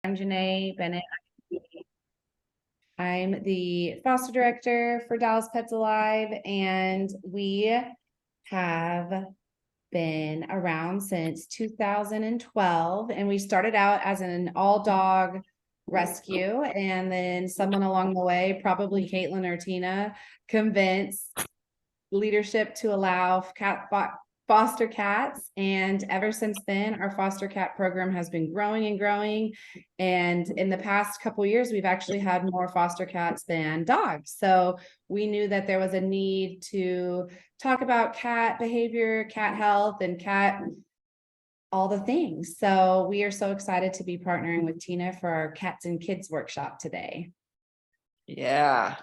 I'm Janae Bennett. I'm the foster director for Dallas Pets Alive, and we have been around since 2012. And we started out as an all-dog rescue, and then someone along the way, probably Caitlin or Tina, convinced leadership to allow foster cats. And ever since then, our foster cat program has been growing and growing. And in the past couple of years, we've actually had more foster cats than dogs. So we knew that there was a need to talk about cat behavior, cat health, and cat all the things. So we are so excited to be partnering with Tina for our Cats and Kids workshop today. Yeah.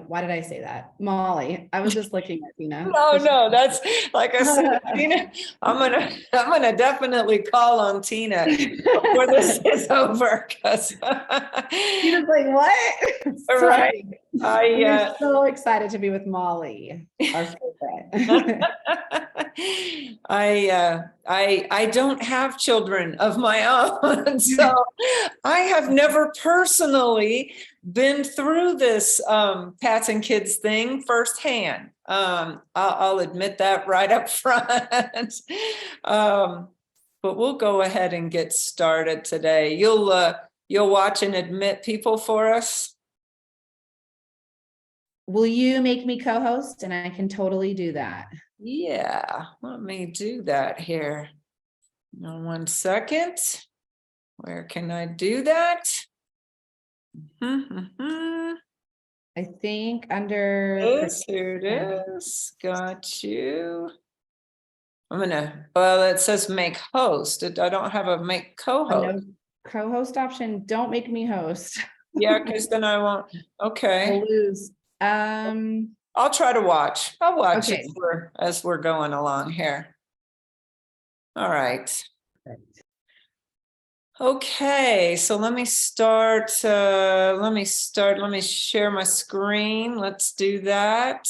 Why did I say that? Molly, I was just looking at Tina. No, that's like I said, Tina, I'm gonna definitely call on Tina before this is over, because Tina's like, what? Right. I'm so excited to be with Molly, our favorite. I don't have children of my own, so I have never personally been through this Cats and Kids thing firsthand. I'll admit that right up front. But we'll go ahead and get started today. You'll watch and admit people for us? Will you make me co-host? And I can totally do that. Yeah, let me do that here. Now, 1 second. Where can I do that? I think under this, here it is. Got you. Well, it says make host. I don't have a make co-host. No co-host option. Don't make me host. Yeah, because then I won't. Okay. We'll lose. I'll try to watch. I'll watch it as we're going along here. All right. Okay, so let me start. Let me share my screen. Let's do that.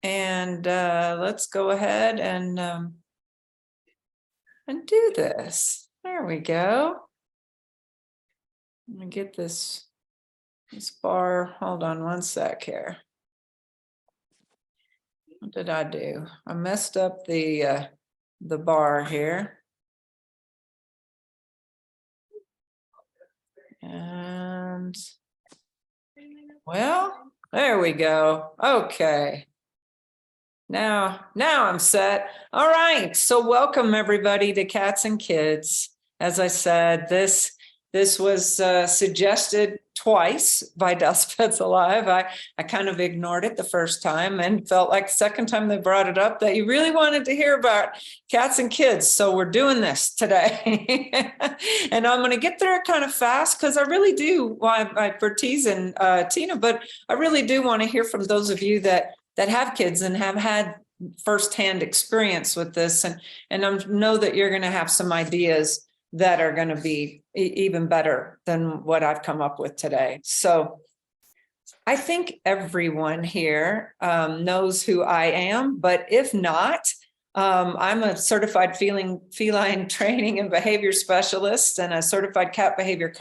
And let's go ahead and do this. There we go. Let me get this bar. Hold on 1 sec here. What did I do? I messed up the bar here. And well, there we go. Okay. Now I'm set. All right. So welcome everybody to Cats and Kids. As I said, this was suggested twice by Dallas Pets Alive. I kind of ignored it the first time and felt like the second time they brought it up that you really wanted to hear about cats and kids. So we're doing this today. And I'm going to get there kind of fast because I really do want, for teasing Tina, but I really do want to hear from those of you that have kids and have had firsthand experience with this. And I know that you're going to have some ideas that are going to be even better than what I've come up with today. So I think everyone here knows who I am, but if not, I'm a certified feline training and behavior specialist and a certified cat behavior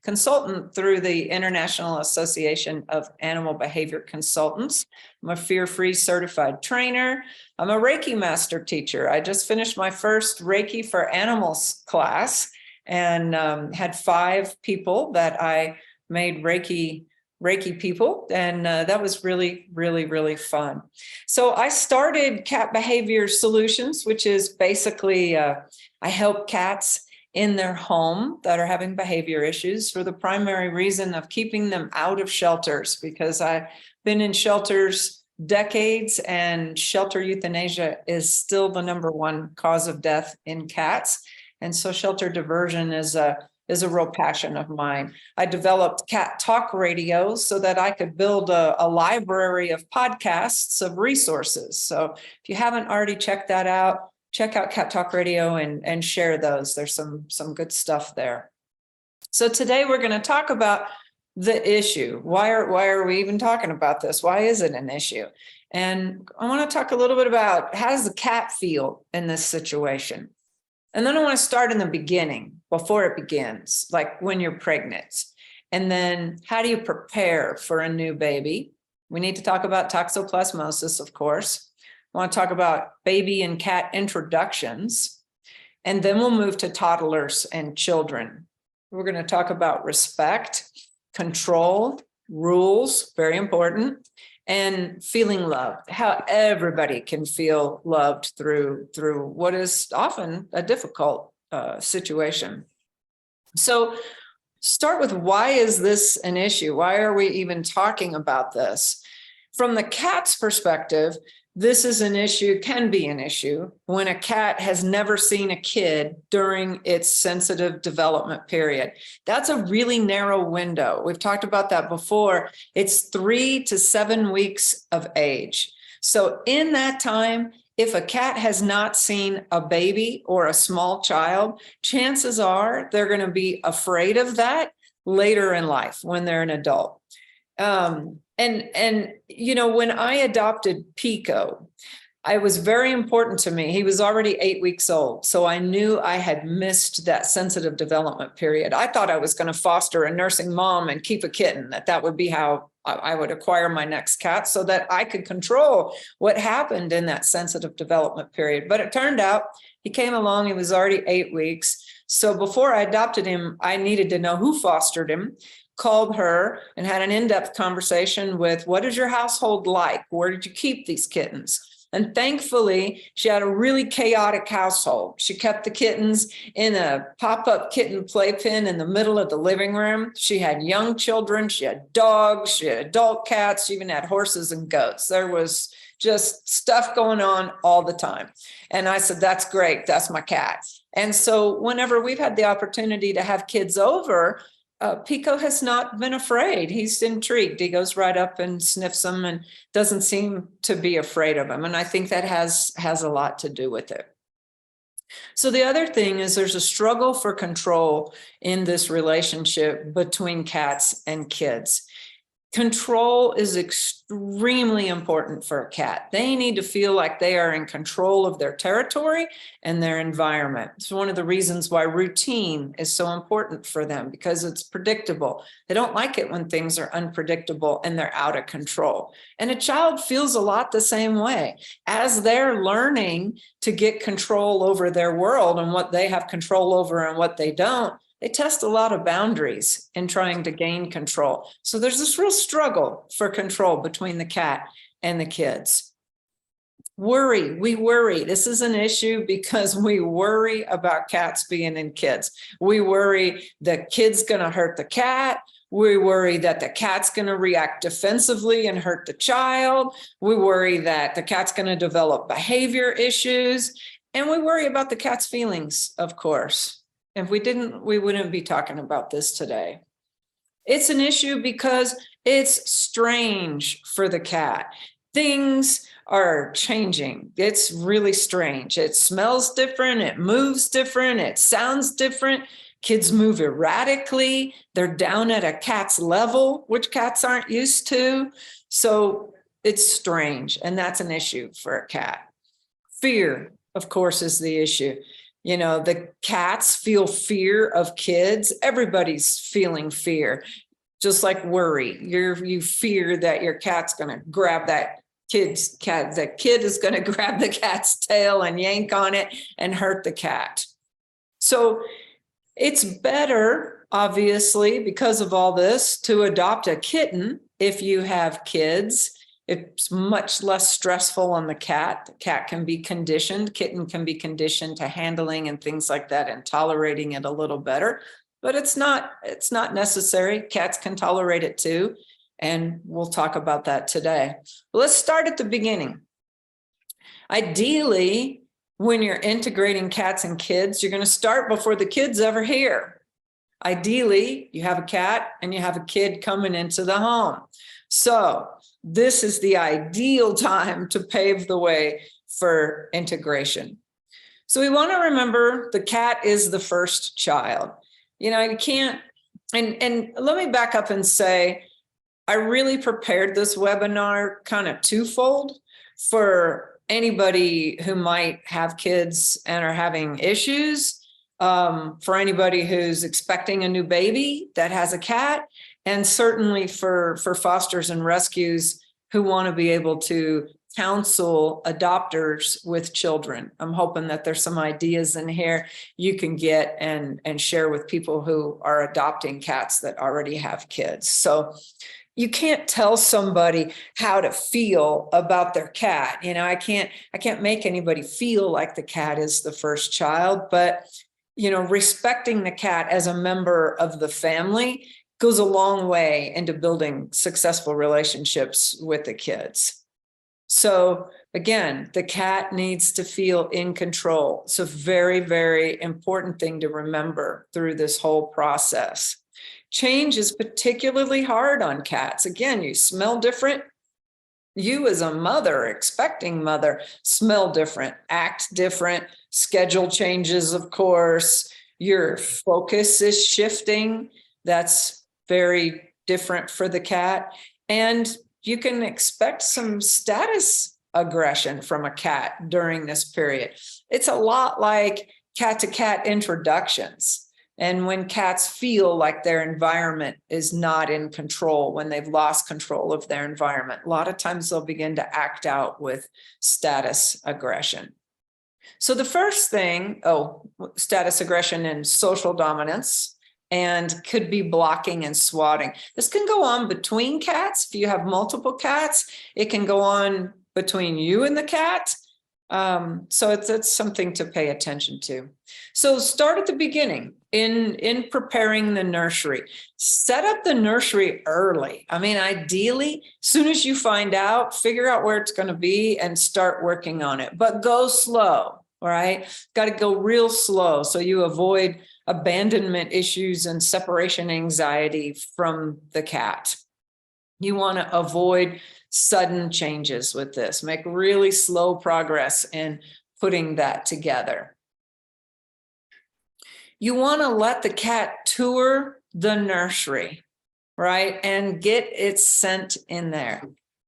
consultant through the International Association of Animal Behavior Consultants. I'm a fear-free certified trainer. I'm a Reiki master teacher. I just finished my first Reiki for Animals class and had 5 people that I made Reiki people. And that was really, really, really fun. So I started Cat Behavior Solutions, which is basically, I help cats in their home that are having behavior issues for the primary reason of keeping them out of shelters, because I've been in shelters decades and shelter euthanasia is still the #1 cause of death in cats. And so shelter diversion is a real passion of mine. I developed Cat Talk Radio so that I could build a library of podcasts of resources. So if you haven't already checked that out, check out Cat Talk Radio and share those. There's some good stuff there. So today we're going to talk about the issue. Why are we even talking about this? Why is it an issue? And I want to talk a little bit about how does the cat feel in this situation? And then I want to start in the beginning, before it begins, like when you're pregnant. And then how do you prepare for a new baby? We need to talk about toxoplasmosis, of course. I want to talk about baby and cat introductions. And then we'll move to toddlers and children. We're going to talk about respect, control, rules, very important, and feeling loved, how everybody can feel loved through what is often a difficult situation. So start with, why is this an issue? Why are we even talking about this? From the cat's perspective, this is an issue, can be an issue, when a cat has never seen a kid during its sensitive development period. That's a really narrow window. We've talked about that before. It's 3 to 7 weeks of age. So in that time, if a cat has not seen a baby or a small child, chances are they're going to be afraid of that later in life when they're an adult. And you know, when I adopted Pico, it was very important to me. He was already 8 weeks old, so I knew I had missed that sensitive development period. I thought I was going to foster a nursing mom and keep a kitten, that would be how I would acquire my next cat, so that I could control what happened in that sensitive development period. But it turned out he came along, he was already 8 weeks. So before I adopted him, I needed to know who fostered him. Called her and had an in-depth conversation with, what is your household like? Where did you keep these kittens? And thankfully, she had a really chaotic household. She kept the kittens in a pop-up kitten playpen in the middle of the living room. She had young children, she had dogs, she had adult cats, she even had horses and goats. There was just stuff going on all the time. And I said, that's great, that's my cat. And so whenever we've had the opportunity to have kids over, Pico has not been afraid. He's intrigued. He goes right up and sniffs them and doesn't seem to be afraid of them. And I think that has a lot to do with it. So the other thing is, there's a struggle for control in this relationship between cats and kids. Control is extremely important for a cat. They need to feel like they are in control of their territory and their environment. It's one of the reasons why routine is so important for them, because it's predictable. They don't like it when things are unpredictable and they're out of control. And a child feels a lot the same way. As they're learning to get control over their world and what they have control over and what they don't, they test a lot of boundaries in trying to gain control. So there's this real struggle for control between the cat and the kids. Worry, we worry. This is an issue because we worry about cats being in kids. We worry the kid's going to hurt the cat. We worry that the cat's going to react defensively and hurt the child. We worry that the cat's going to develop behavior issues. And we worry about the cat's feelings, of course. If we didn't, we wouldn't be talking about this today. It's an issue because it's strange for the cat. Things are changing. It's really strange. It smells different. It moves different. It sounds different. Kids move erratically. They're down at a cat's level, which cats aren't used to. So it's strange. And that's an issue for a cat. Fear, of course, is the issue. You know, the cats feel fear of kids. Everybody's feeling fear, just like worry. You fear that your cat's going to grab that kid's cat. The kid is going to grab the cat's tail and yank on it and hurt the cat. So it's better, obviously, because of all this, to adopt a kitten if you have kids. It's much less stressful on the cat. The cat can be conditioned, kitten can be conditioned to handling and things like that and tolerating it a little better, but it's not necessary. Cats can tolerate it too. And we'll talk about that today. Let's start at the beginning. Ideally, when you're integrating cats and kids, you're going to start before the kid's ever here. Ideally, you have a cat and you have a kid coming into the home. So this is the ideal time to pave the way for integration. So we want to remember the cat is the first child. You know, you can't, and let me back up and say, I really prepared this webinar kind of twofold. For anybody who might have kids and are having issues, for anybody who's expecting a new baby that has a cat, and certainly for fosters and rescues who want to be able to counsel adopters with children. I'm hoping that there's some ideas in here you can get and share with people who are adopting cats that already have kids. So you can't tell somebody how to feel about their cat. You know, I can't make anybody feel like the cat is the first child, but, you know, respecting the cat as a member of the family goes a long way into building successful relationships with the kids. So again, the cat needs to feel in control. It's a very, very important thing to remember through this whole process. Change is particularly hard on cats. Again, you smell different. You as a mother, expecting mother, smell different, act different, schedule changes, of course. Your focus is shifting. That's very different for the cat. And you can expect some status aggression from a cat during this period. It's a lot like cat-to-cat introductions. And when cats feel like their environment is not in control, when they've lost control of their environment, a lot of times they'll begin to act out with status aggression. So the first thing, status aggression and social dominance, and could be blocking and swatting. This can go on between cats. If you have multiple cats, it can go on between you and the cat. So it's something to pay attention to. So start at the beginning in preparing the nursery. Set up the nursery early. I mean, ideally, as soon as you find out, figure out where it's going to be and start working on it, but go slow. All right. Got to go real slow so you avoid abandonment issues and separation anxiety from the cat. You want to avoid sudden changes with this. Make really slow progress in putting that together. You want to let the cat tour the nursery, right? And get its scent in there.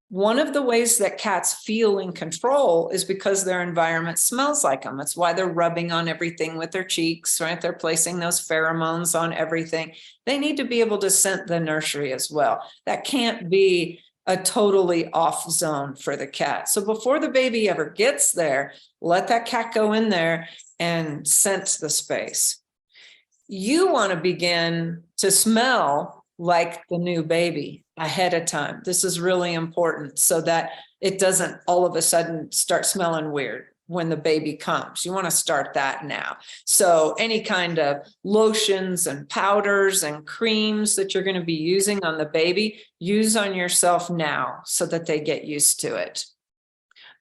One of the ways that cats feel in control is because their environment smells like them. That's why they're rubbing on everything with their cheeks, right? They're placing those pheromones on everything. They need to be able to scent the nursery as well. That can't be a totally off zone for the cat. So before the baby ever gets there, let that cat go in there and sense the space. You want to begin to smell like the new baby ahead of time. This is really important so that it doesn't all of a sudden start smelling weird when the baby comes. You want to start that now. So any kind of lotions and powders and creams that you're going to be using on the baby, use on yourself now so that they get used to it.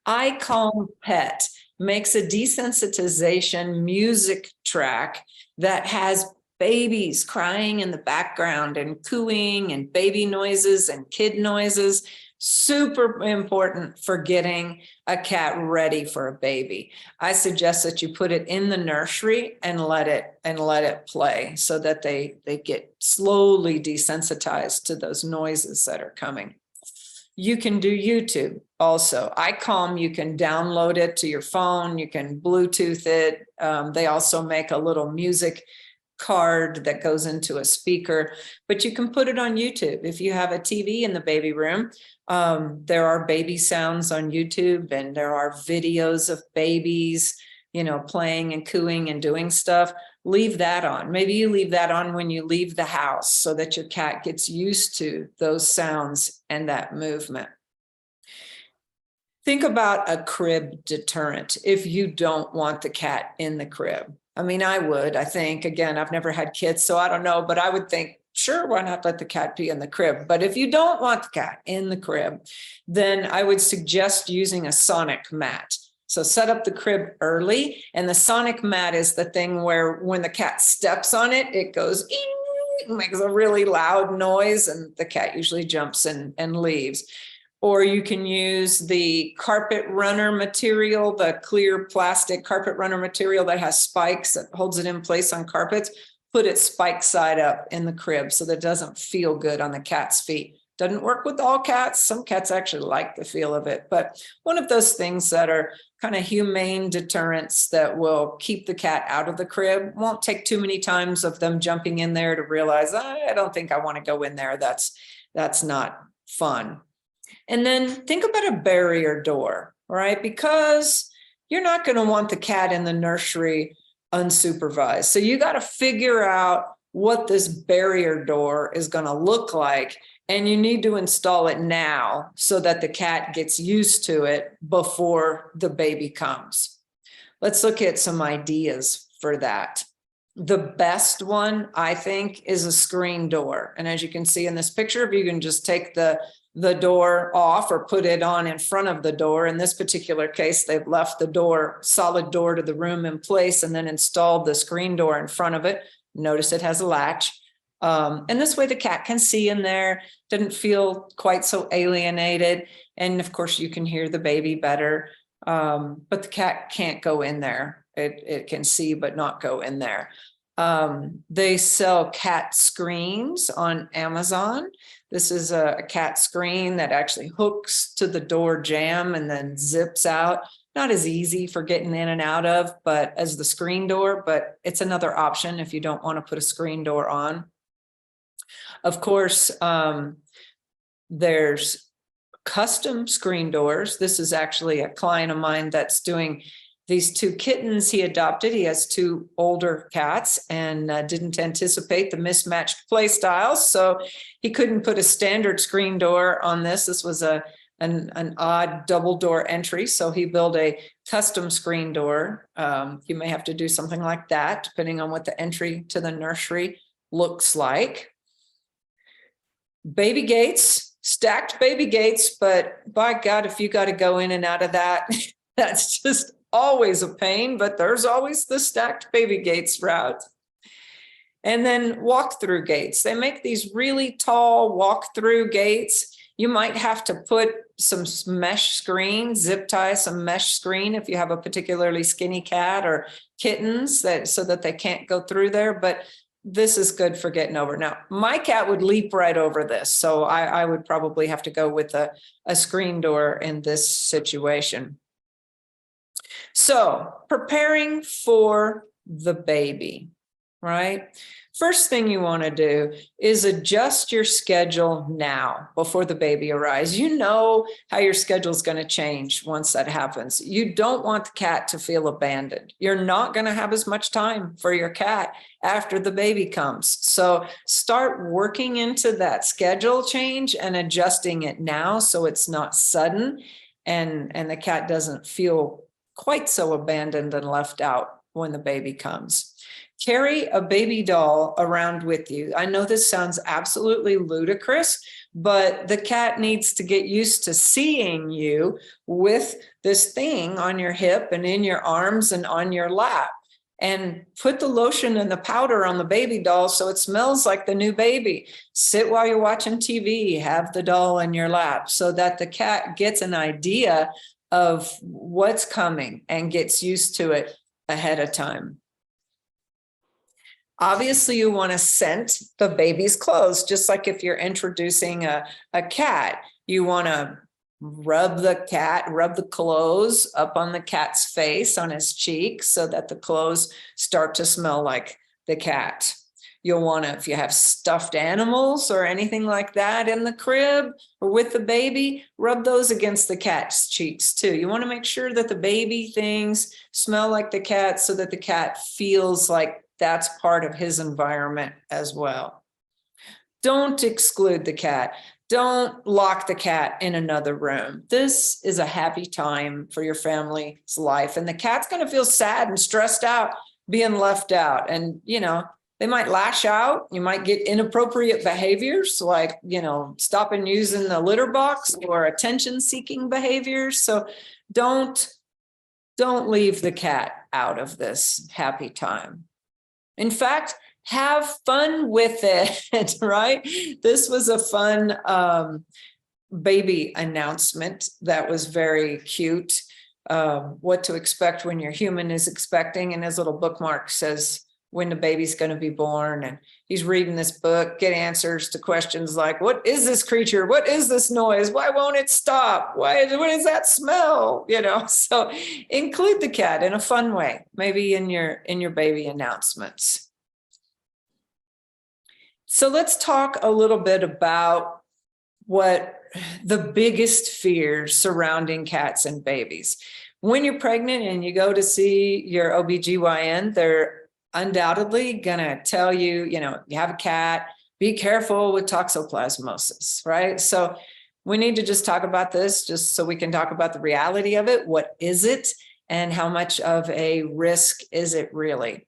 I Calm Pet makes a desensitization music track that has babies crying in the background and cooing and baby noises and kid noises. Super important for getting a cat ready for a baby. I suggest that you put it in the nursery and let it play so that they get slowly desensitized to those noises that are coming. You can do YouTube also. iCalm, you can download it to your phone. You can Bluetooth it. They also make a little music card that goes into a speaker, but you can put it on YouTube. If you have a TV in the baby room, there are baby sounds on YouTube, and there are videos of babies, you know, playing and cooing and doing stuff. Leave that on. Maybe you leave that on when you leave the house so that your cat gets used to those sounds and that movement. Think about a crib deterrent if you don't want the cat in the crib. I mean, I would, I think, again, I've never had kids, so I don't know, but I would think, sure, why not let the cat be in the crib? But if you don't want the cat in the crib, then I would suggest using a sonic mat. So set up the crib early, and the sonic mat is the thing where when the cat steps on it, it goes, it makes a really loud noise, and the cat usually jumps and leaves. Or you can use the carpet runner material, the clear plastic carpet runner material that has spikes that holds it in place on carpets. Put it spike side up in the crib so that it doesn't feel good on the cat's feet. Doesn't work with all cats. Some cats actually like the feel of it, but one of those things that are kind of humane deterrents that will keep the cat out of the crib. Won't take too many times of them jumping in there to realize, I don't think I want to go in there. That's not fun. And then think about a barrier door, right? Because you're not going to want the cat in the nursery unsupervised. So you got to figure out what this barrier door is going to look like. And you need to install it now so that the cat gets used to it before the baby comes. Let's look at some ideas for that. The best one, I think, is a screen door. And as you can see in this picture, if you can just take the door off or put it on in front of the door. In this particular case, they've left the door, solid door to the room in place and then installed the screen door in front of it. Notice it has a latch. And this way the cat can see in there, didn't feel quite so alienated. And of course you can hear the baby better, but the cat can't go in there. It can see, but not go in there. They sell cat screens on Amazon. This is a cat screen that actually hooks to the door jamb and then zips out. Not as easy for getting in and out of, but as the screen door, but it's another option if you don't want to put a screen door on. Of course, there's custom screen doors. This is actually a client of mine that's doing these 2 kittens he adopted. He has 2 older cats and didn't anticipate the mismatched play styles. So he couldn't put a standard screen door on this. This was an odd double door entry. So he built a custom screen door. You may have to do something like that, depending on what the entry to the nursery looks like. Baby gates, stacked baby gates, but by God, if you got to go in and out of that, that's just always a pain, but there's always the stacked baby gates route. And then walk-through gates. They make these really tall walk-through gates. You might have to put some mesh screen, zip tie some mesh screen if you have a particularly skinny cat or kittens so that they can't go through there, but this is good for getting over. Now, my cat would leap right over this, so I would probably have to go with a screen door in this situation. So, preparing for the baby, right? First thing you want to do is adjust your schedule now before the baby arrives. You know how your schedule is going to change once that happens. You don't want the cat to feel abandoned. You're not going to have as much time for your cat after the baby comes. So start working into that schedule change and adjusting it now so it's not sudden and the cat doesn't feel quite so abandoned and left out when the baby comes. Carry a baby doll around with you. I know this sounds absolutely ludicrous, but the cat needs to get used to seeing you with this thing on your hip and in your arms and on your lap. And put the lotion and the powder on the baby doll so it smells like the new baby. Sit while you're watching TV, have the doll in your lap so that the cat gets an idea of what's coming and gets used to it ahead of time. Obviously, you want to scent the baby's clothes, just like if you're introducing a cat. You want to rub the clothes up on the cat's face, on his cheeks, so that the clothes start to smell like the cat. You'll want to, if you have stuffed animals or anything like that in the crib or with the baby, rub those against the cat's cheeks too. You want to make sure that the baby things smell like the cat so that the cat feels like that's part of his environment as well. Don't exclude the cat. Don't lock the cat in another room. This is a happy time for your family's life. And the cat's going to feel sad and stressed out being left out. And, you know, they might lash out. You might get inappropriate behaviors like, you know, stopping using the litter box or attention-seeking behaviors. So don't leave the cat out of this happy time. In fact, have fun with it, right? This was a fun baby announcement that was very cute. What to expect when your human is expecting. And his little bookmark says, when the baby's going to be born, and he's reading this book, get answers to questions like, what is this creature? What is this noise? Why won't it stop? What is that smell? So include the cat in a fun way, maybe in your baby announcements. So let's talk a little bit about what the biggest fears surrounding cats and babies. When you're pregnant and you go to see your OBGYN, they're undoubtedly going to tell you, you have a cat, be careful with toxoplasmosis, right? So we need to just talk about this just so we can talk about the reality of it. What is it and how much of a risk is it really?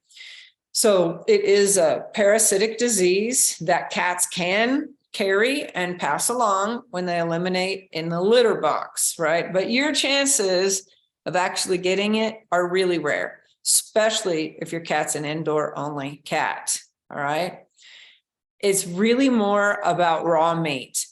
So it is a parasitic disease that cats can carry and pass along when they eliminate in the litter box, right? But your chances of actually getting it are really rare, especially if your cat's an indoor only cat. All right. It's really more about raw meat.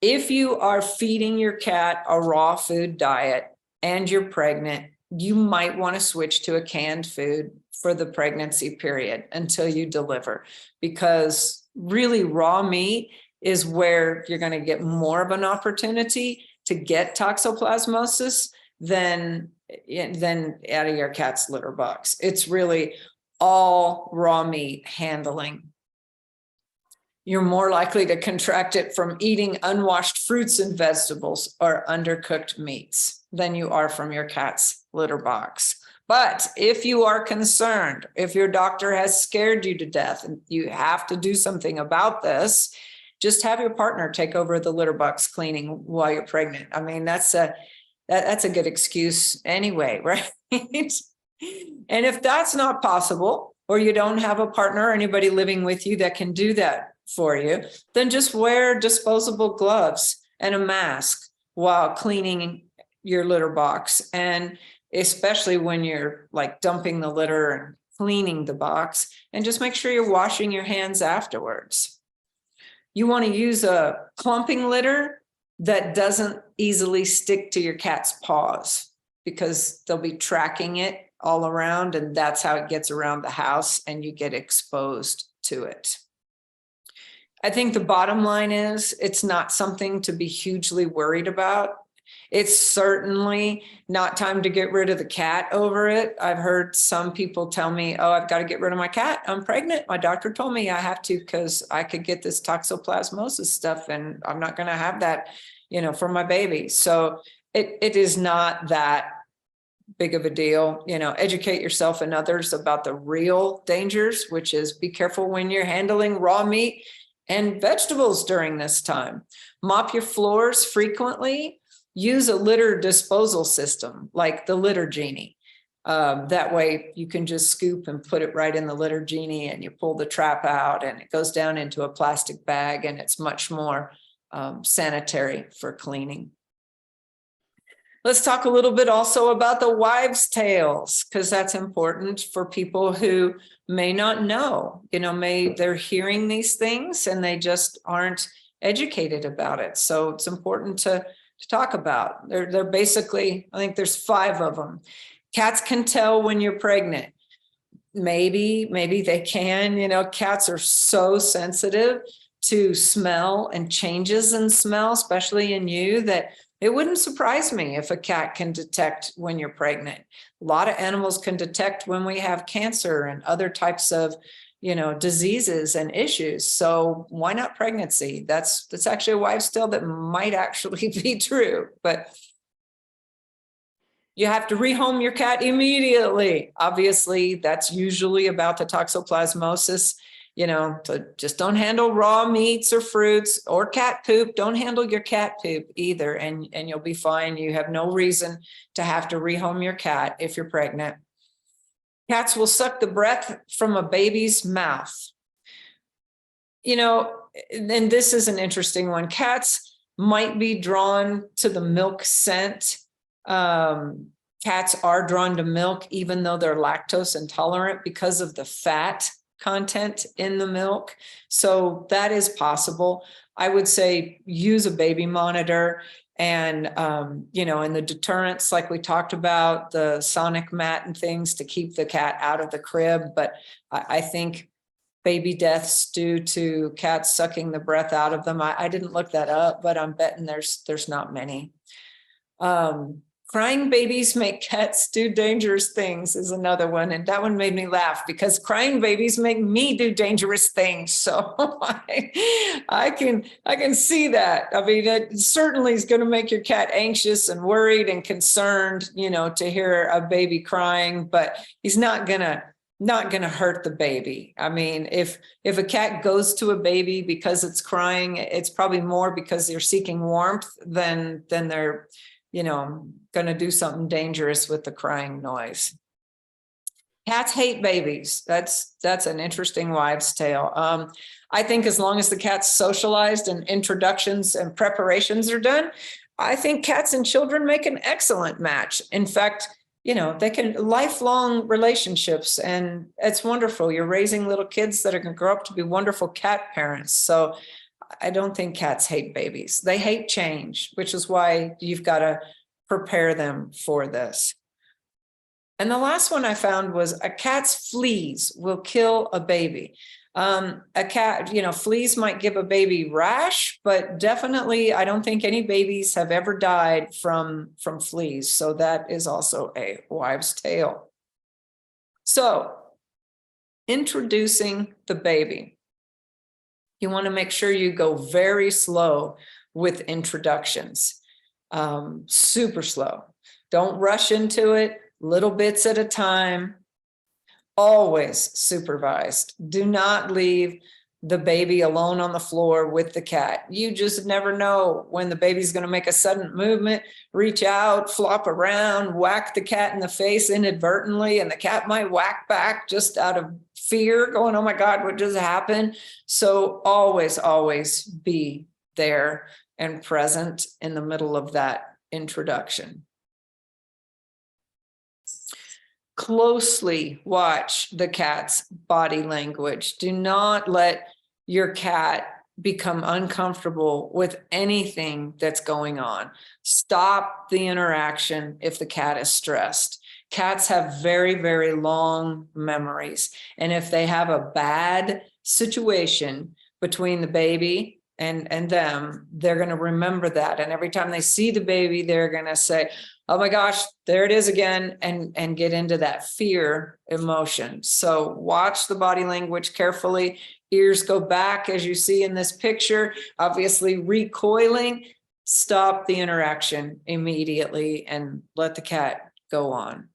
If you are feeding your cat a raw food diet and you're pregnant, you might want to switch to a canned food for the pregnancy period until you deliver, because really raw meat is where you're going to get more of an opportunity to get toxoplasmosis than out of your cat's litter box. It's really all raw meat handling. You're more likely to contract it from eating unwashed fruits and vegetables or undercooked meats than you are from your cat's litter box. But if you are concerned, if your doctor has scared you to death and you have to do something about this, just have your partner take over the litter box cleaning while you're pregnant. I mean, that's a good excuse anyway, right? And if that's not possible, or you don't have a partner or anybody living with you that can do that for you, then just wear disposable gloves and a mask while cleaning your litter box. And especially when you're like dumping the litter and cleaning the box, and just make sure you're washing your hands afterwards. You want to use a clumping litter that doesn't easily stick to your cat's paws, because they'll be tracking it all around, and that's how it gets around the house and you get exposed to it. I think the bottom line is it's not something to be hugely worried about. It's certainly not time to get rid of the cat over it. I've heard some people tell me, oh, I've got to get rid of my cat. I'm pregnant. My doctor told me I have to because I could get this toxoplasmosis stuff and I'm not going to have that, for my baby. So it is not that big of a deal. Educate yourself and others about the real dangers, which is be careful when you're handling raw meat and vegetables during this time. Mop your floors frequently. Use a litter disposal system like the Litter Genie. That way you can just scoop and put it right in the Litter Genie, and you pull the trap out and it goes down into a plastic bag, and it's much more sanitary for cleaning. Let's talk a little bit also about the wives' tales, because that's important for people who may not know, they're hearing these things and they just aren't educated about it. So it's important to talk about. They're basically, I think there's 5 of them. Cats can tell when you're pregnant. Maybe they can, cats are so sensitive to smell and changes in smell, especially in you, that it wouldn't surprise me if a cat can detect when you're pregnant. A lot of animals can detect when we have cancer and other types of diseases and issues. So why not pregnancy? That's actually a wives' tale that might actually be true, but you have to rehome your cat immediately. Obviously, that's usually about the toxoplasmosis. So just don't handle raw meats or fruits or cat poop. Don't handle your cat poop either, and you'll be fine. You have no reason to have to rehome your cat if you're pregnant. Cats will suck the breath from a baby's mouth. And this is an interesting one. Cats might be drawn to the milk scent. Cats are drawn to milk, even though they're lactose intolerant, because of the fat content in the milk. So that is possible. I would say use a baby monitor. And, and the deterrents, like we talked about, the sonic mat and things to keep the cat out of the crib. But I think baby deaths due to cats sucking the breath out of them, I didn't look that up, but I'm betting there's not many. Crying babies make cats do dangerous things is another one. And that one made me laugh because crying babies make me do dangerous things. So I can see that. I mean, it certainly is going to make your cat anxious and worried and concerned, to hear a baby crying, but he's not going to hurt the baby. I mean, if a cat goes to a baby because it's crying, it's probably more because they're seeking warmth than they're going to do something dangerous with the crying noise. Cats hate babies. That's an interesting wives' tale. I think as long as the cat's socialized and introductions and preparations are done, I think cats and children make an excellent match. In fact, they can lifelong relationships, and it's wonderful. You're raising little kids that are going to grow up to be wonderful cat parents. So I don't think cats hate babies. They hate change, which is why you've got to prepare them for this. And the last one I found was a cat's fleas will kill a baby. A cat, fleas might give a baby rash, but definitely I don't think any babies have ever died from fleas. So that is also a wives' tale. So introducing the baby. You want to make sure you go very slow with introductions, super slow. Don't rush into it, little bits at a time, always supervised. Do not leave the baby alone on the floor with the cat. You just never know when the baby's going to make a sudden movement, reach out, flop around, whack the cat in the face inadvertently, and the cat might whack back just out of fear, going, oh my God, what just happened? So always be there and present in the middle of that introduction. Closely watch the cat's body language. Do not let your cat become uncomfortable with anything that's going on. Stop the interaction if the cat is stressed. Cats have very, very long memories. And if they have a bad situation between the baby and them, they're going to remember that. And every time they see the baby, they're going to say, oh my gosh, there it is again, and get into that fear emotion. So watch the body language carefully. Ears go back, as you see in this picture, obviously recoiling. Stop the interaction immediately and let the cat go on.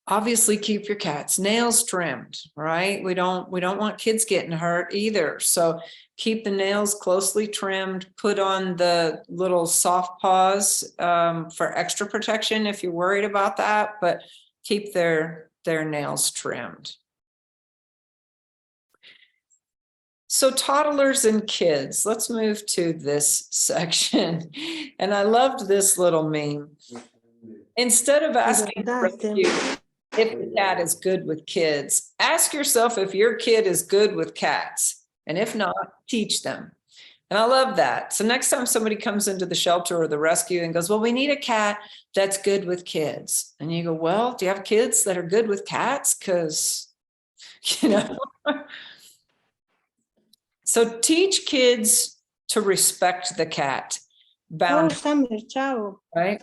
Obviously, keep your cat's nails trimmed, right? We don't want kids getting hurt either. So keep the nails closely trimmed, put on the little soft paws for extra protection if you're worried about that, but keep their nails trimmed. So toddlers and kids, let's move to this section. And I loved this little meme. Instead of asking if the cat is good with kids, ask yourself if your kid is good with cats. And if not, teach them. And I love that. So next time somebody comes into the shelter or the rescue and goes, well, we need a cat that's good with kids. And you go, well, do you have kids that are good with cats? Because, So teach kids to respect the cat. Right?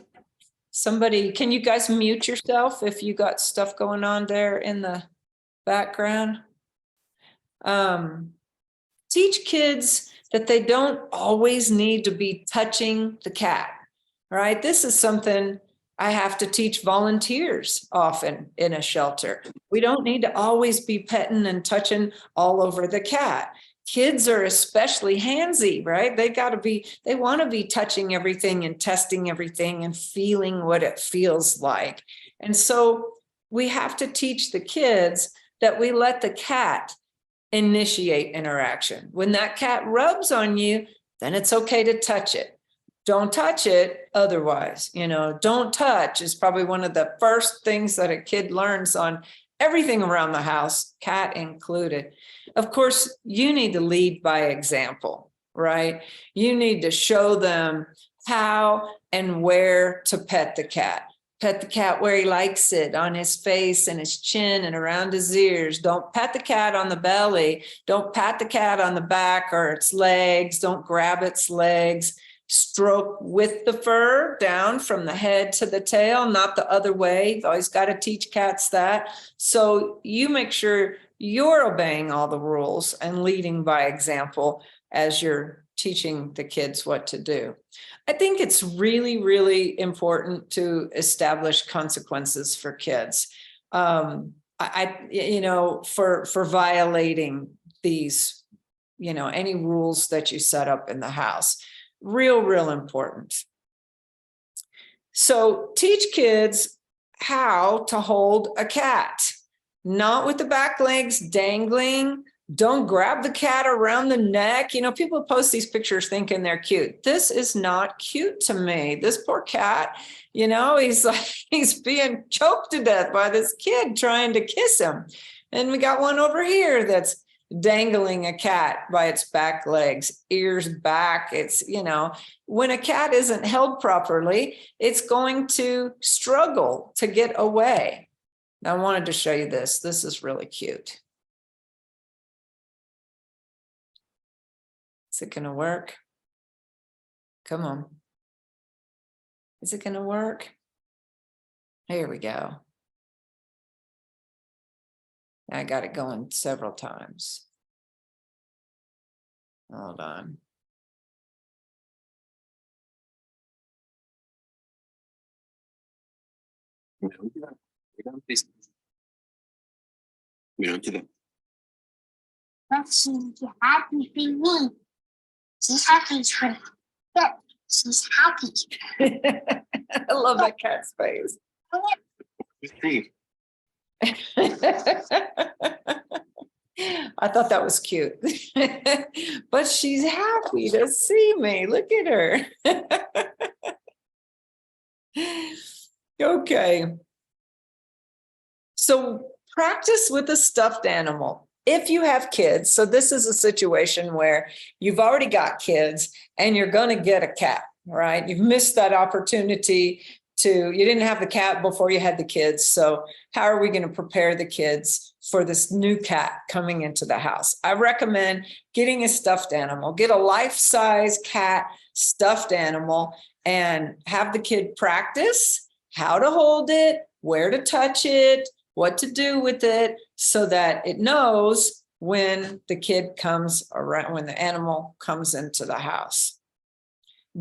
Somebody, can you guys mute yourself if you got stuff going on there in the background? Teach kids that they don't always need to be touching the cat, right? This is something I have to teach volunteers often in a shelter. We don't need to always be petting and touching all over the cat. Kids are especially handsy, right? They want to be touching everything and testing everything and feeling what it feels like. And so we have to teach the kids that we let the cat initiate interaction. When that cat rubs on you, then it's okay to touch it. Don't touch it otherwise. Don't touch is probably one of the first things that a kid learns on everything around the house, cat included. Of course, you need to lead by example. right? You need to show them how and where to pet the cat. Pet the cat where he likes it, on his face and his chin and around his ears. Don't pet the cat on the belly. Don't pat the cat on the back or its legs. Don't grab its legs. Stroke with the fur down from the head to the tail, not the other way. You've always got to teach cats that. So you make sure you're obeying all the rules and leading by example as you're teaching the kids what to do. I think it's really, really important to establish consequences for kids. For violating these, any rules that you set up in the house. Real important. So teach kids how to hold a cat, not with the back legs dangling. Don't grab the cat around the neck. People post these pictures thinking they're cute. This is not cute to me. This poor cat, he's being choked to death by this kid trying to kiss him. And we got one over here that's dangling a cat by its back legs, ears back. It's, when a cat isn't held properly, it's going to struggle to get away. I wanted to show you this. This is really cute. Is it going to work? Come on. Is it going to work? Here we go. I got it going several times. Hold on. We don't do that. Please. We don't do that. But she's happy for me. She's happy for that. She's happy. I love that cat's face. See. I thought that was cute. But she's happy to see me. Look at her. Okay. So practice with a stuffed animal. If you have kids, so this is a situation where you've already got kids and you're going to get a cat, right? You've missed that opportunity you didn't have the cat before you had the kids. So how are we going to prepare the kids for this new cat coming into the house? I recommend getting a stuffed animal, get a life-size cat stuffed animal and have the kid practice how to hold it, where to touch it, what to do with it, so that it knows when the kid comes around, when the animal comes into the house.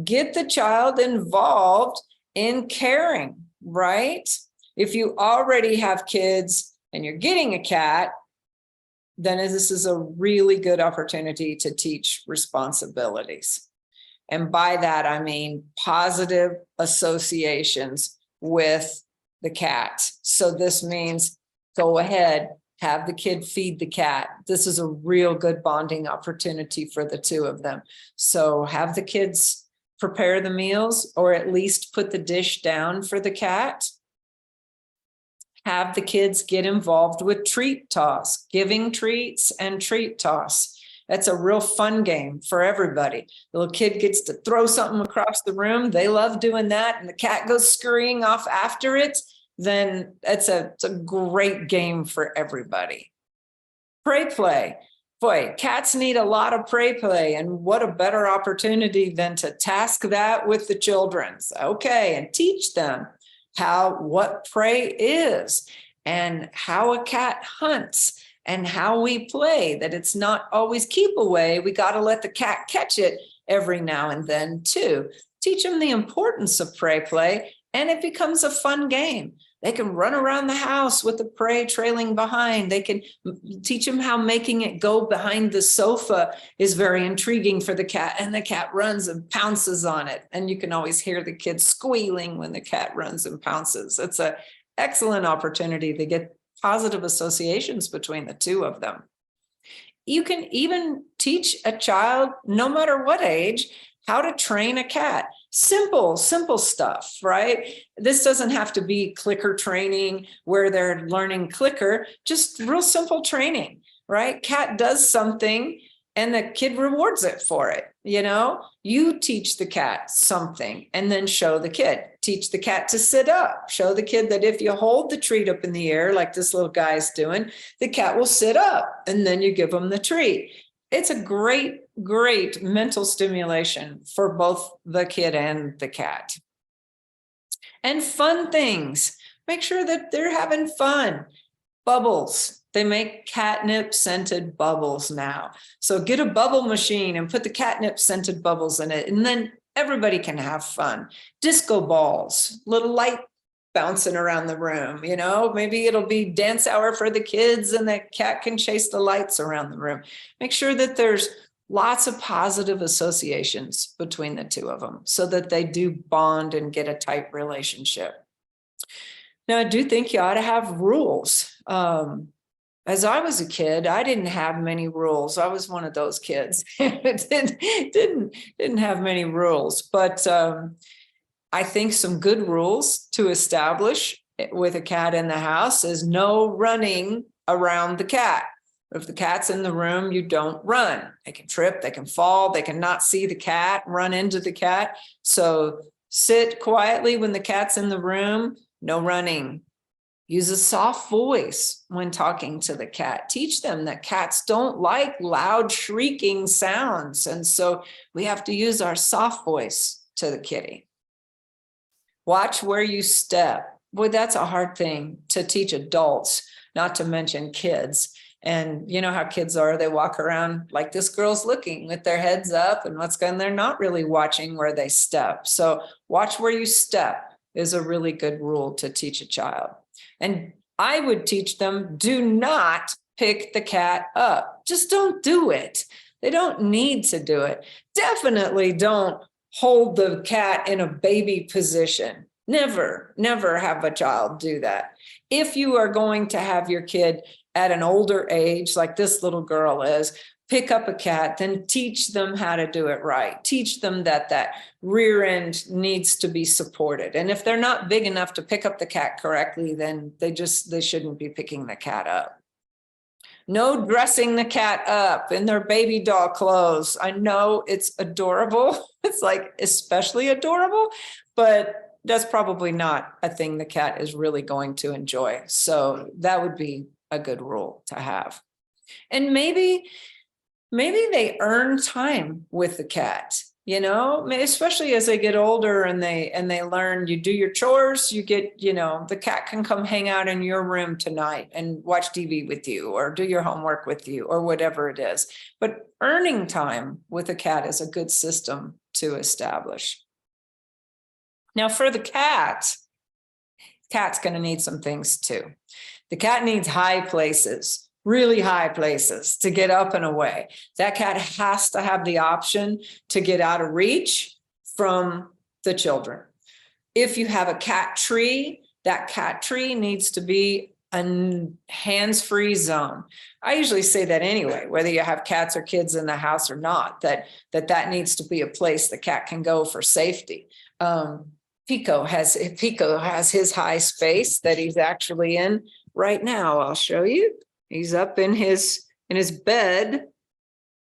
Get the child involved in caring, right? If you already have kids and you're getting a cat, then this is a really good opportunity to teach responsibilities. And by that, I mean positive associations with the cat. So this means go ahead, have the kid feed the cat. This is a real good bonding opportunity for the two of them. So have the kids prepare the meals or at least put the dish down for the cat. Have the kids get involved with treat toss, giving treats and treat toss. That's a real fun game for everybody. The little kid gets to throw something across the room. They love doing that. And the cat goes scurrying off after it. Then it's a great game for everybody. Prey play. Boy, cats need a lot of prey play. And what a better opportunity than to task that with the children. Okay, and teach them what prey is and how a cat hunts and how we play, that it's not always keep away. We got to let the cat catch it every now and then too. Teach them the importance of prey play, and it becomes a fun game. They can run around the house with the prey trailing behind. They can teach them how making it go behind the sofa is very intriguing for the cat, and the cat runs and pounces on it. And you can always hear the kids squealing when the cat runs and pounces. It's an excellent opportunity to get positive associations between the two of them. You can even teach a child, no matter what age, how to train a cat. Simple stuff, right? This doesn't have to be clicker training where they're learning clicker, just real simple training, right? Cat does something and the kid rewards it for it. You teach the cat something and then show the kid. Teach the cat to sit up. Show the kid that if you hold the treat up in the air, like this little guy's doing, the cat will sit up, and then you give them the treat. It's a great, great mental stimulation for both the kid and the cat. And fun things. Make sure that they're having fun. Bubbles. They make catnip scented bubbles now. So get a bubble machine and put the catnip scented bubbles in it, and then everybody can have fun. Disco balls, little light bouncing around the room. Maybe it'll be dance hour for the kids and the cat can chase the lights around the room. Make sure that there's lots of positive associations between the two of them so that they do bond and get a tight relationship. Now, I do think you ought to have rules. As I was a kid, I didn't have many rules. I was one of those kids. didn't have many rules, but I think some good rules to establish with a cat in the house is no running around the cat. If the cat's in the room, you don't run. They can trip, they can fall, they can not see the cat, run into the cat. So sit quietly when the cat's in the room, no running. Use a soft voice when talking to the cat. Teach them that cats don't like loud shrieking sounds. And so we have to use our soft voice to the kitty. Watch where you step. Boy, that's a hard thing to teach adults, not to mention kids. And you know how kids are, they walk around like this girl's looking with their heads up and what's going on. They're not really watching where they step. So watch where you step is a really good rule to teach a child. And I would teach them, do not pick the cat up. Just don't do it. They don't need to do it. Definitely don't hold the cat in a baby position. Never have a child do that. If you are going to have your kid at an older age, like this little girl is, pick up a cat, then teach them how to do it right. Teach them that that rear end needs to be supported. And if they're not big enough to pick up the cat correctly, then they shouldn't be picking the cat up. No dressing the cat up in their baby doll clothes. I know it's adorable. It's like especially adorable, but that's probably not a thing the cat is really going to enjoy. So that would be a good rule to have. And maybe they earn time with the cat, especially as they get older and they learn, you do your chores, you get, the cat can come hang out in your room tonight and watch TV with you or do your homework with you or whatever it is. But earning time with a cat is a good system to establish. Now for the cat's going to need some things too. The cat needs high places. Really high places to get up and away. That cat has to have the option to get out of reach from the children. If you have a cat tree, that cat tree needs to be a hands-free zone. I usually say that anyway, whether you have cats or kids in the house or not, that needs to be a place the cat can go for safety. Pico has his high space that he's actually in right now. I'll show you. He's up in his bed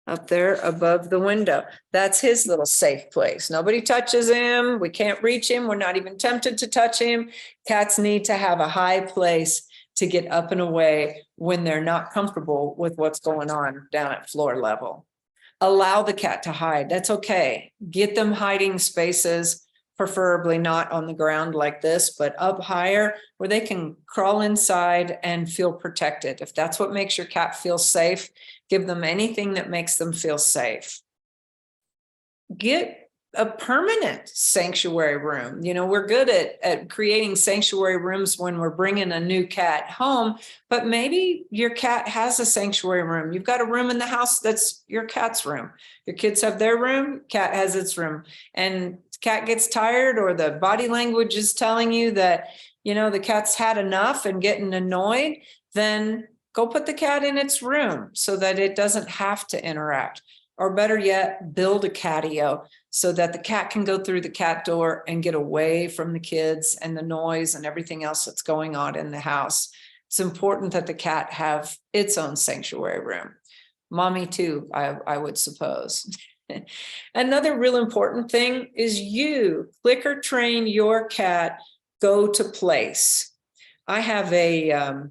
up there above the window. That's his little safe place. Nobody touches him. We can't reach him. We're not even tempted to touch him. Cats need to have a high place to get up and away when they're not comfortable with what's going on down at floor level. Allow the cat to hide. That's okay. Get them hiding spaces, preferably not on the ground like this, but up higher where they can crawl inside and feel protected. If that's what makes your cat feel safe, give them anything that makes them feel safe. Get a permanent sanctuary room. We're good at creating sanctuary rooms when we're bringing a new cat home, but maybe your cat has a sanctuary room. You've got a room in the house that's your cat's room. Your kids have their room, cat has its room. And cat gets tired or the body language is telling you that, the cat's had enough and getting annoyed, then go put the cat in its room so that it doesn't have to interact. Or better yet, build a catio so that the cat can go through the cat door and get away from the kids and the noise and everything else that's going on in the house. It's important that the cat have its own sanctuary room. Mommy too, I would suppose. Another real important thing is you clicker train your cat, go to place. I have a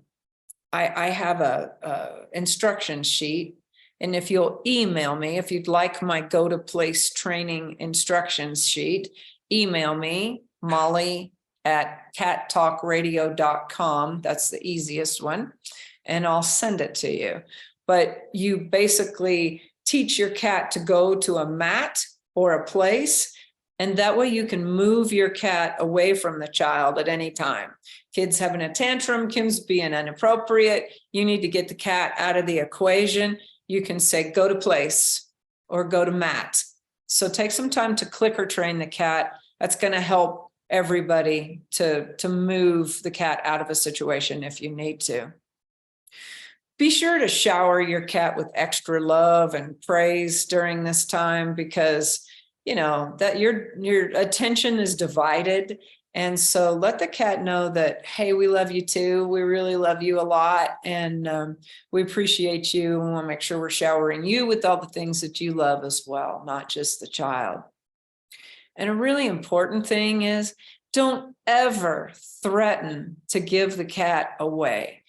instruction sheet, and if you'll email me, if you'd like my go to place training instructions sheet, email me, molly@cattalkradio.com. That's the easiest one, and I'll send it to you. But you basically teach your cat to go to a mat or a place, and that way you can move your cat away from the child at any time. Kids having a tantrum, kids being inappropriate, you need to get the cat out of the equation. You can say, go to place or go to mat. So take some time to clicker train the cat. That's going to help everybody to move the cat out of a situation if you need to. Be sure to shower your cat with extra love and praise during this time, because you know that your attention is divided. And so let the cat know that, hey, we love you too. We really love you a lot. And we appreciate you. And we'll make sure we're showering you with all the things that you love as well, not just the child. And a really important thing is, don't ever threaten to give the cat away.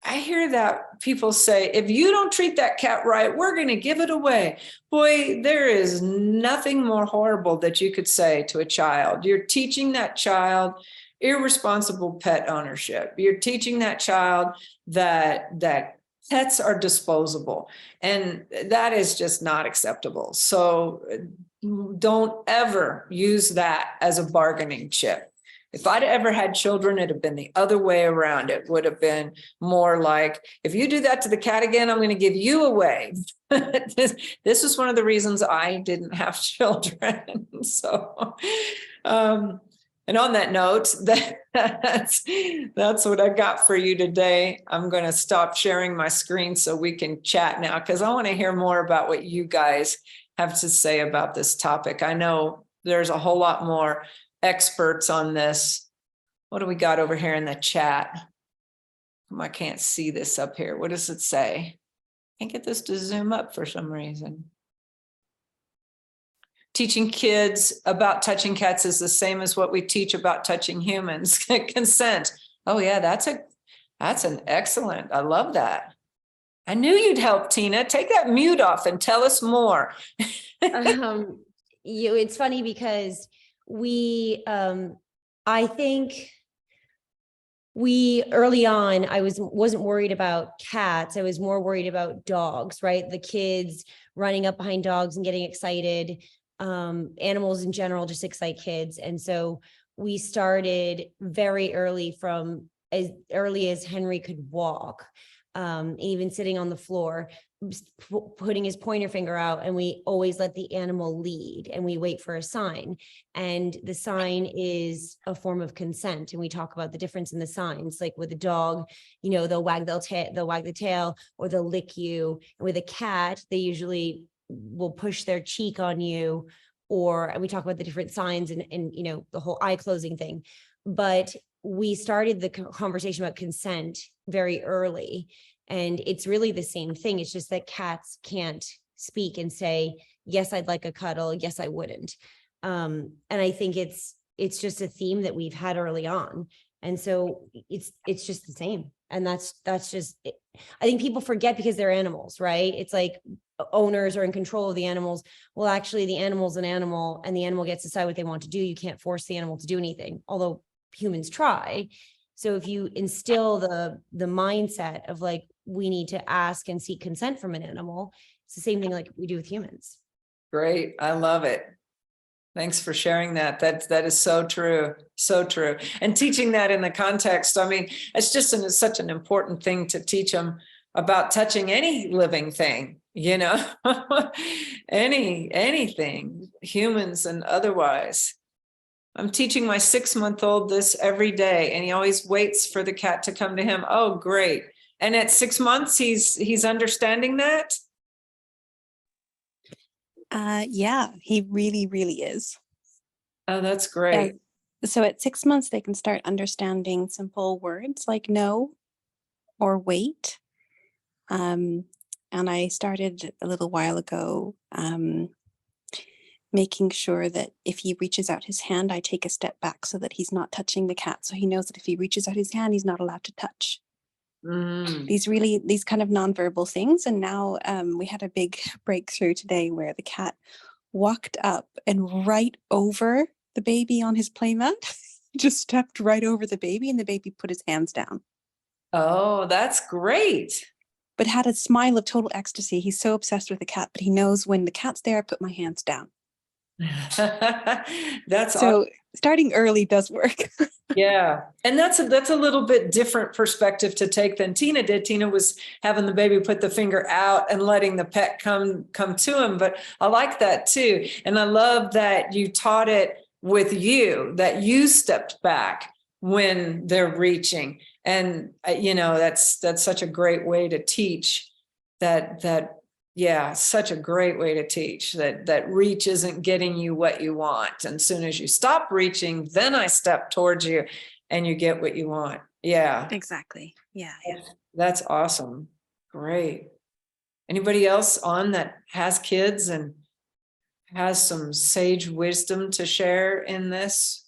I hear that people say, if you don't treat that cat right, we're going to give it away. Boy, there is nothing more horrible that you could say to a child. You're teaching that child irresponsible pet ownership. You're teaching that child that pets are disposable, and that is just not acceptable. So don't ever use that as a bargaining chip. If I'd ever had children, it'd have been the other way around. It would have been more like, if you do that to the cat again, I'm going to give you away. This is one of the reasons I didn't have children. So, and on that note, that's what I got for you today. I'm going to stop sharing my screen so we can chat now, because I want to hear more about what you guys have to say about this topic. I know there's a whole lot more experts on this. What do we got over here in the chat? I can't see this up here. What does it say? Can't get this to zoom up for some reason. Teaching kids about touching cats is the same as what we teach about touching humans. Consent. Oh yeah, that's an excellent. I love that. I knew you'd help, Tina. Take that mute off and tell us more. It's funny because I think early on, I wasn't worried about cats. I was more worried about dogs, right? The kids running up behind dogs and getting excited. Animals in general just excite kids. And so we started very early, from as early as Henry could walk, even sitting on the floor, putting his pointer finger out, and we always let the animal lead, and we wait for a sign. And the sign is a form of consent. And we talk about the difference in the signs, like with a dog, you know, they'll wag the tail, or they'll lick you. And with a cat, they usually will push their cheek on you, and we talk about the different signs and you know, the whole eye closing thing. But we started the conversation about consent very early. And it's really the same thing. It's just that cats can't speak and say, yes, I'd like a cuddle. Yes, I wouldn't. And I think it's just a theme that we've had early on. And so it's just the same. And that's just it. I think people forget because they're animals, right? It's like owners are in control of the animals. Well, actually the animal's an animal, and the animal gets to decide what they want to do. You can't force the animal to do anything, although humans try. So if you instill the mindset of like, we need to ask and seek consent from an animal, it's the same thing like we do with humans. Great. I love it. Thanks for sharing that. That is so true. So true. And teaching that in the context, I mean, it's just such an important thing to teach them about touching any living thing, you know, anything, humans and otherwise. I'm teaching my 6-month-old this every day, and he always waits for the cat to come to him. Oh, great. And at 6 months, he's understanding that? Yeah, he really, really is. Oh, that's great. So at 6 months, they can start understanding simple words like no or wait. And I started a little while ago making sure that if he reaches out his hand, I take a step back so that he's not touching the cat. So he knows that if he reaches out his hand, he's not allowed to touch. These kind of nonverbal things. And now we had a big breakthrough today where the cat walked up and right over the baby on his playmat, just stepped right over the baby, and the baby put his hands down. Oh, that's great. But had a smile of total ecstasy. He's so obsessed with the cat, but he knows when the cat's there, I put my hands down. That's so starting early does work. Yeah. And that's a little bit different perspective to take than Tina did. Tina was having the baby put the finger out and letting the pet come to him. But I like that too. And I love that you taught it with you, that you stepped back when they're reaching. And that's such a great way to teach such a great way to teach that reach isn't getting you what you want. And as soon as you stop reaching, then I step towards you and you get what you want. Yeah. Exactly. Yeah. That's awesome. Great. Anybody else on that has kids and has some sage wisdom to share in this?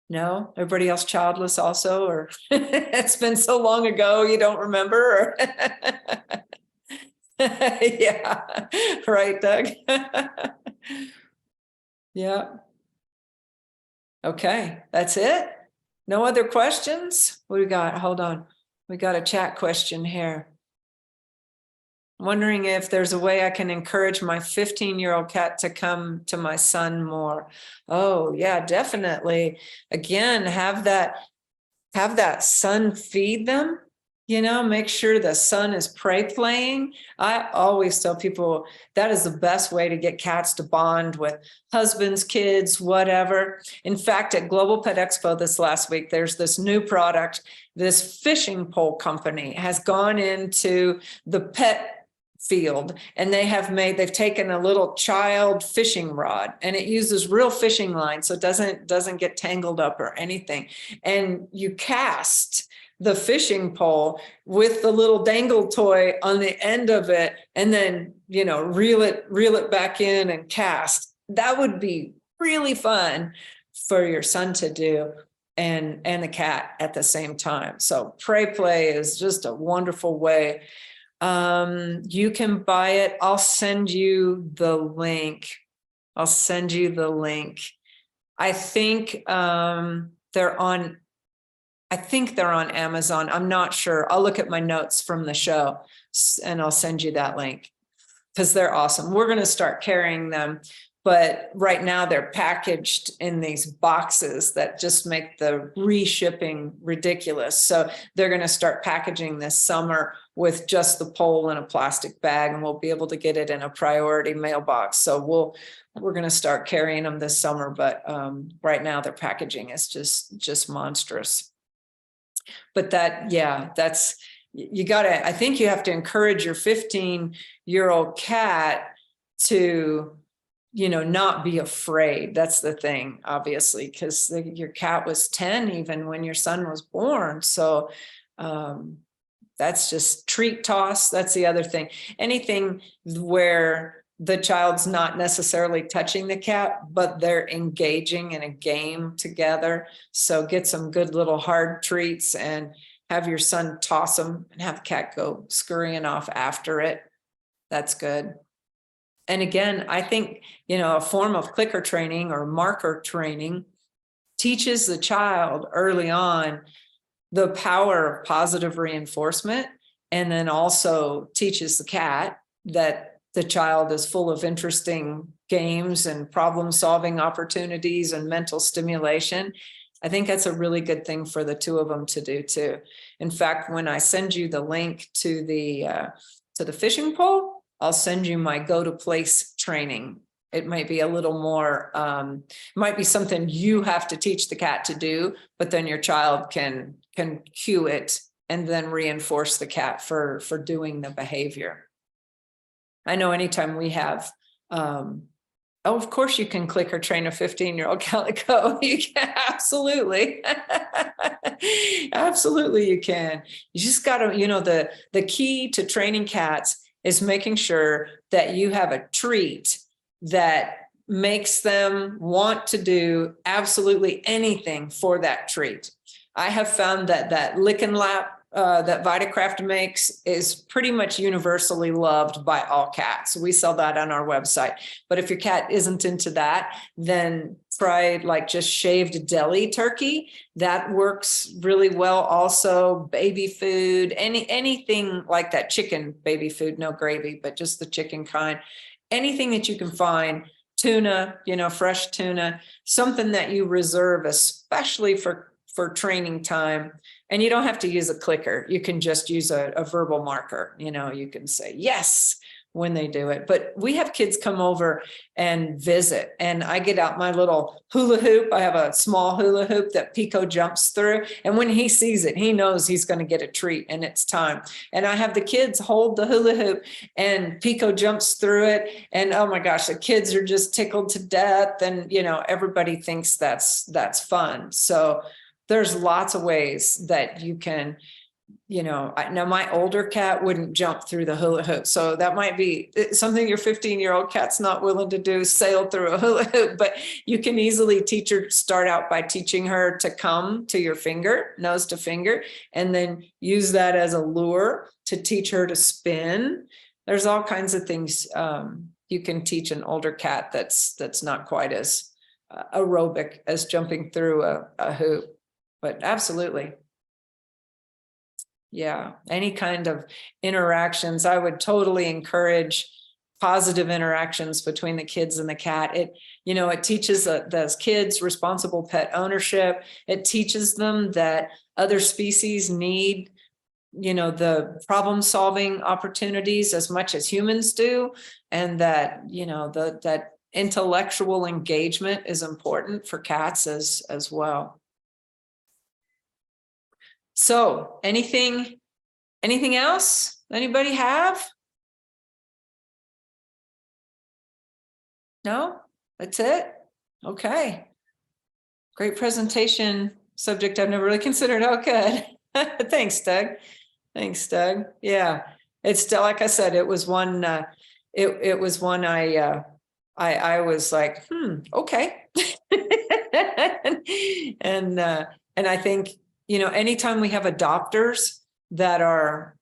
No, everybody else childless also, or it's been so long ago you don't remember. Yeah, right, Doug. Yeah. Okay, that's it. No other questions? What do we got? Hold on. We got a chat question here. Wondering if there's a way I can encourage my 15-year-old cat to come to my son more. Oh, yeah, definitely. Again, have that son feed them, make sure the son is prey playing. I always tell people that is the best way to get cats to bond with husbands, kids, whatever. In fact, at Global Pet Expo this last week, there's this new product. This fishing pole company has gone into the pet field, and they've taken a little child fishing rod, and it uses real fishing line, so it doesn't get tangled up or anything. And you cast the fishing pole with the little dangle toy on the end of it, and then reel it back in and cast. That would be really fun for your son to do, and the cat at the same time. So prey play is just a wonderful way. You can buy it. I'll send you the link. I think they're on Amazon. I'm not sure. I'll look at my notes from the show and I'll send you that link because they're awesome. We're going to start carrying them, but right now they're packaged in these boxes that just make the reshipping ridiculous. So they're going to start packaging this summer with just the pole in a plastic bag, and we'll be able to get it in a priority mailbox. So we're going to start carrying them this summer, but right now their packaging is just monstrous. But that's, I think you have to encourage your 15-year-old cat to, not be afraid. That's the thing, obviously, because your cat was 10 even when your son was born. So that's just treat toss. That's the other thing. Anything where the child's not necessarily touching the cat, but they're engaging in a game together. So get some good little hard treats and have your son toss them and have the cat go scurrying off after it. That's good. And again, I think, a form of clicker training or marker training teaches the child early on the power of positive reinforcement, and then also teaches the cat that the child is full of interesting games and problem-solving opportunities and mental stimulation. I think that's a really good thing for the two of them to do too. In fact, when I send you the link to the fishing pole, I'll send you my go to place training. It might be a little more, might be something you have to teach the cat to do, but then your child can cue it and then reinforce the cat for doing the behavior. I know anytime we have a Oh, of course you can click or train a 15-year-old calico. You can, absolutely. Absolutely you can. You just got to, the key to training cats is making sure that you have a treat that makes them want to do absolutely anything for that treat. I have found that lick and lap that Vitacraft makes is pretty much universally loved by all cats. We sell that on our website. But if your cat isn't into that, then try like just shaved deli turkey. That works really well. Also, baby food, anything like that, chicken baby food, no gravy, but just the chicken kind. Anything that you can find, tuna, fresh tuna, something that you reserve, especially for training time. And you don't have to use a clicker. You can just use a verbal marker. You can say yes when they do it. But we have kids come over and visit, and I get out my little hula hoop. I have a small hula hoop that Pico jumps through. And when he sees it, he knows he's going to get a treat and it's time. And I have the kids hold the hula hoop and Pico jumps through it. And oh my gosh, the kids are just tickled to death. And, everybody thinks that's fun. So there's lots of ways that you can, now my older cat wouldn't jump through the hula hoop. So that might be something your 15-year-old cat's not willing to do, sail through a hula hoop, but you can easily start out by teaching her to come to your finger, nose to finger, and then use that as a lure to teach her to spin. There's all kinds of things you can teach an older cat that's not quite as aerobic as jumping through a hoop. But absolutely. Yeah. Any kind of interactions. I would totally encourage positive interactions between the kids and the cat. It teaches those kids responsible pet ownership. It teaches them that other species need, the problem solving opportunities as much as humans do. And that, that intellectual engagement is important for cats as well. So anything else? Anybody have? No, that's it. Okay. Great presentation. Subject I've never really considered. Oh, good. Thanks, Doug. Yeah. It's still, like I said, it was one, it was one I was like, okay. And I think, anytime we have adopters that are,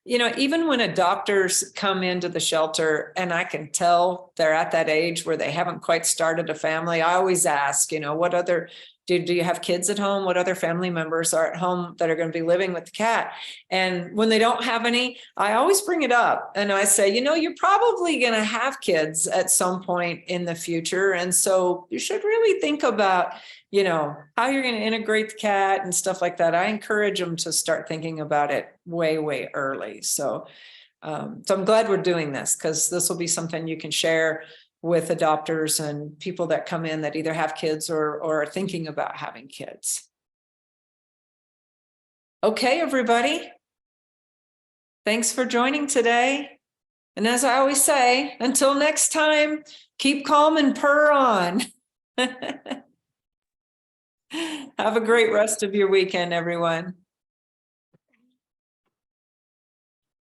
even when adopters come into the shelter and I can tell they're at that age where they haven't quite started a family, I always ask, what other, do you have kids at home? What other family members are at home that are going to be living with the cat? And when they don't have any, I always bring it up and I say, you're probably going to have kids at some point in the future. And so you should really think about, how you're going to integrate the cat and stuff like that. I encourage them to start thinking about it way, way early. So I'm glad we're doing this because this will be something you can share with adopters and people that come in that either have kids or are thinking about having kids. Okay, everybody. Thanks for joining today. And as I always say, until next time, keep calm and purr on. Have a great rest of your weekend, everyone.